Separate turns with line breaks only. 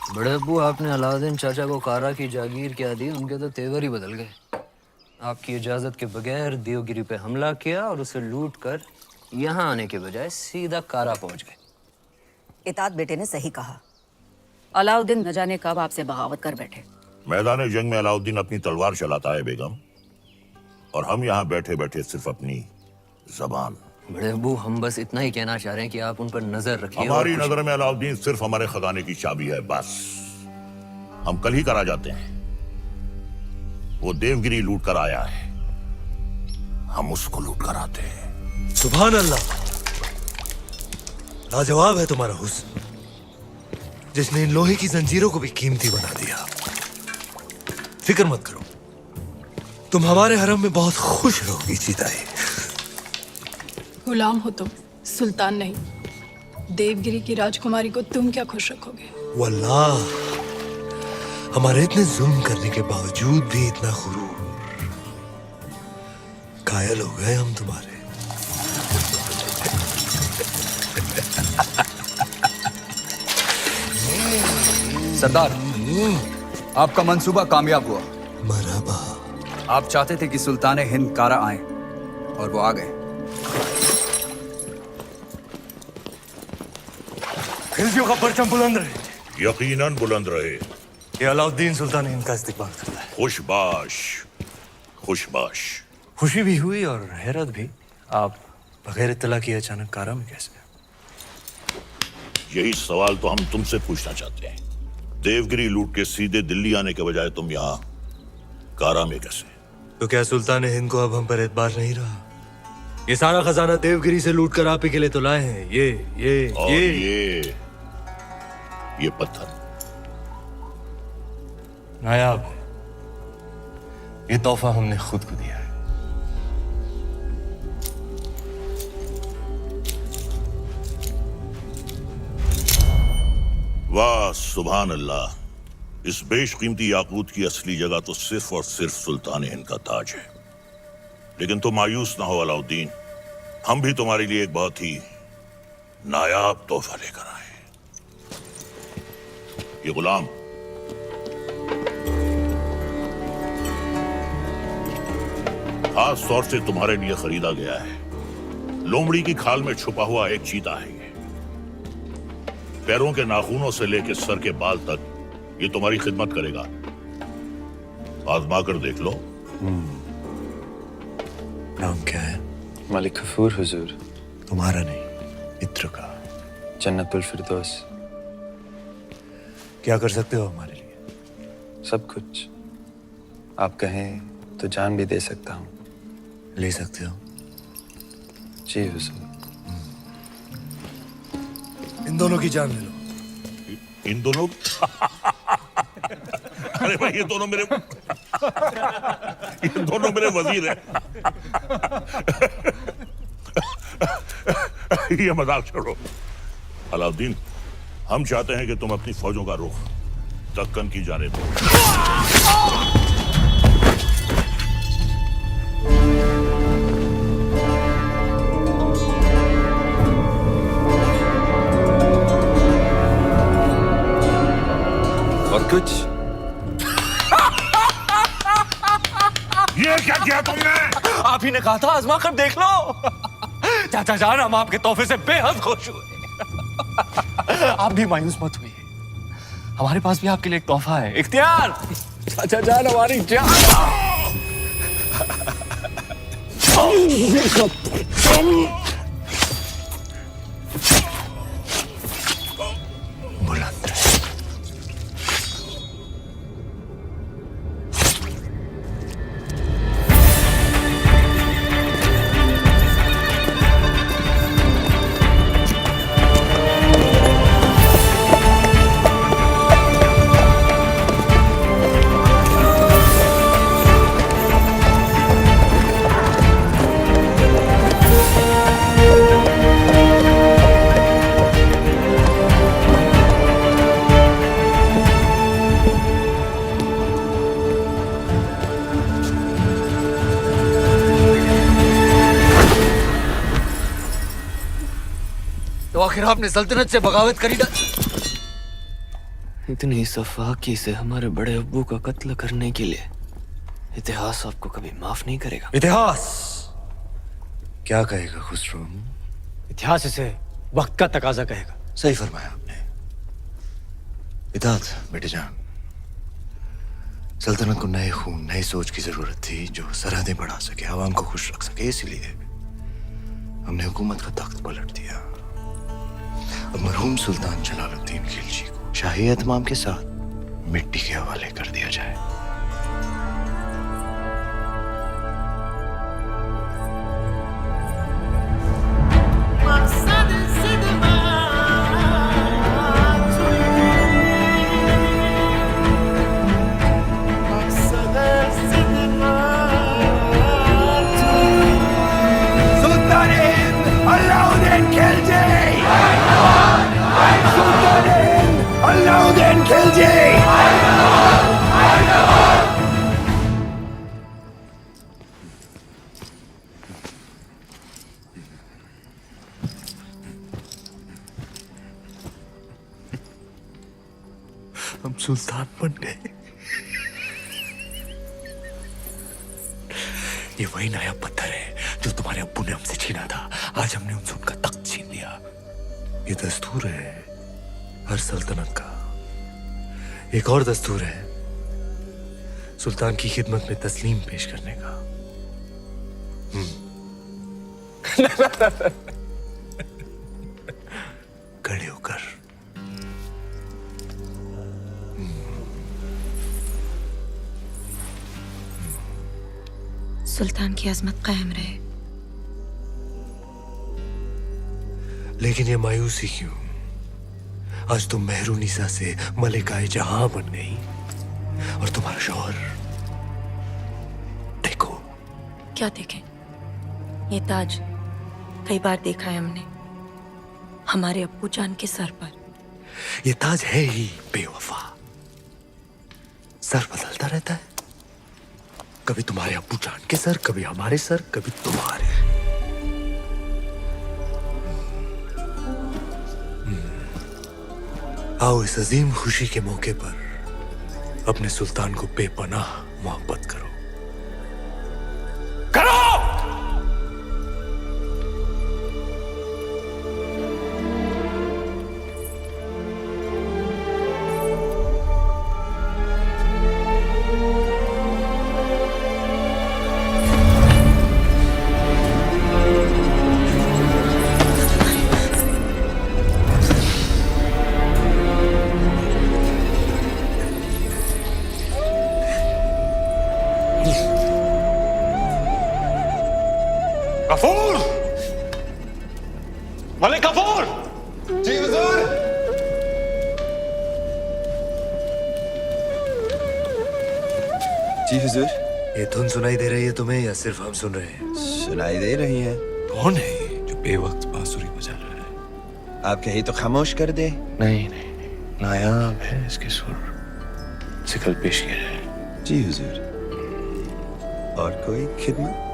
बड़े अब्बू, आपने अलाउद्दीन चाचा को कारा की जागीर क्या दी, उनके तो तेवर ही बदल गए। आपकी इजाजत के बगैर देवगिरी पे हमला किया और उसे लूट कर यहाँ आने के बजाय सीधा कारा पहुंच गए।
इतात बेटे ने सही कहा। अलाउद्दीन न जाने कब आपसे बगावत कर बैठे।
मैदान जंग में अलाउद्दीन अपनी तलवार चलाता है बेगम, और हम यहाँ बैठे बैठे सिर्फ अपनी जबान।
बड़े अब्बू, हम बस इतना ही कहना चाह रहे हैं कि आप उन पर नजर रखिए।
हमारी नजर में अलाउद्दीन सिर्फ हमारे खजाने की चाबी है, बस। हम कल ही करा जाते हैं। वो देवगिरी लूट कर आया है, हम उसको लूट कर आते हैं।
सुभान अल्लाह, लाजवाब है तुम्हारा हुस्न, जिसने इन लोहे की जंजीरों को भी कीमती बना दिया। फिक्र मत करो, तुम हमारे हरम में बहुत खुश रहोगी सीताई।
गुलाम हो तुम, सुल्तान नहीं। देवगिरी की राजकुमारी को तुम क्या खुश रखोगे?
वल्लाह, हमारे इतने जुल्म करने के बावजूद भी इतना गुरूर। कायल हो गए हम तुम्हारे।
सरदार, आपका मंसूबा कामयाब हुआ।
मरहबा।
आप चाहते थे कि सुल्तान हिंद कारा आए, और वो आ गए।
खिलजियों का परचम बुलंद रहे।
यकीनन बुलंद रहे।
ये अलाउद्दीन सुल्तान हिंद का इस्तिकबाल करता है।
खुशबाश, खुशबाश।
खुशी भी हुई और हैरत भी। आप बगैर इत्तला किए अचानक कारा में कैसे?
यही सवाल तो हम तुमसे पूछना चाहते हैं। देवगिरी लूट के सीधे दिल्ली आने के बजाय तुम यहाँ कारा में कैसे?
तो क्या सुल्तान हिंद को अब हम पर एतबार नहीं रहा? ये सारा खजाना देवगिरी से लूट कर आप ही के लिए तो लाए हैं।
ये पत्थर
नायाब है। ये तोहफा हमने खुद को दिया है।
वाह सुभान अल्लाह, इस बेशकीमती याकूत की असली जगह तो सिर्फ और सिर्फ सुल्तान हिंद का ताज है। लेकिन तुम मायूस ना हो अलाउद्दीन, हम भी तुम्हारे लिए एक बहुत ही नायाब तोहफा लेकर आए। ये गुलाम खास तौर से तुम्हारे लिए खरीदा गया है। लोमड़ी की खाल में छुपा हुआ एक चीता है ये। पैरों के नाखूनों से लेकर सर के बाल तक ये तुम्हारी खिदमत करेगा। आजमा कर देख लो।
नाम क्या है?
मलिक गफूर हुजूर।
तुम्हारा नहीं, मित्र का।
जन्नतुल फिरदौस।
क्या कर सकते हो हमारे लिए?
सब कुछ। आप कहें तो जान भी दे सकता हूँ।
ले सकते हो?
जी हुजूर।
इन दोनों की जान ले लो।
इन दोनों अरे भाई, ये दोनों मेरे वजीर हैं। ये मजाक छोड़ो अलाउद्दीन, हम चाहते हैं कि तुम अपनी फौजों का रुख दक्कन की जानिब दो।
और कुछ
ये क्या किया तुमने?
आप ही ने कहा था आजमा कर देख लो। चाचा जान, हम आपके तोहफे से बेहद खुश हुए। आप भी मायूस मत हुई, हमारे पास भी आपके लिए एक तोहफा है। इख्तियार, चाचा जान हमारी जान। बुलंद रहे।
तो आखिर आपने सल्तनत से बगावत करी इतनी सफाकी से हमारे बड़े अब्बू का कत्ल करने के लिए इतिहास आपको कभी माफ नहीं करेगा।
इतिहास
क्या कहेगा खुसरो?
इतिहास इसे वक्त का तकाजा कहेगा।
सही फरमाया आपने। इताद बेटे जान, सल्तनत को नए खून नई सोच की जरूरत थी जो सरहदें बढ़ा सके, आवाम को खुश रख सके। इसलिए हमने हुकूमत का तख्त पलट दिया। अब मरहूम सुल्तान जलालुद्दीन खिलजी को शाही एहतमाम के साथ मिट्टी के हवाले कर दिया जाए।
हम सुल्तान बन गए। ये वही नया पत्थर है जो तुम्हारे अब्बू ने हमसे छीना था। आज हमने उनसे उनका तख्त छीन लिया। ये दस्तूर है हर सल्तनत का। एक और दस्तूर है सुल्तान की खिदमत में तस्लीम पेश करने का। खड़े होकर
सुल्तान की अजमत कायम रहे।
लेकिन ये मायूसी क्यों? आज तुम मेहरुनिसा से मलिकाए जहां बन गई और तुम्हारा शौहर देखो।
क्या देखें? ये ताज कई बार देखा है हमने हमारे अब्बू जान के सर पर।
ये ताज है ही बेवफा। सर बदलता रहता है, कभी तुम्हारे अब्बू जान के सर, कभी हमारे सर, कभी तुम्हारे। आओ इस अजीम खुशी के मौके पर अपने सुल्तान को बेपनाह मोहब्बत करो।
गफूर! मलिक गफूर!
जी हुजूर। जी हुजूर।
ये धुन सुनाई दे रही है तुम्हें या सिर्फ हम सुन रहे हैं?
सुनाई दे रही है।
कौन है ये जो बेवक्त बांसुरी बजा रहा है?
आप कहीं तो खामोश कर दे।
नहीं नहीं नहीं, नायाब है इसके सुर। इसे कल पेश किया जाए।
जी हुजूर। और कोई खिदमत?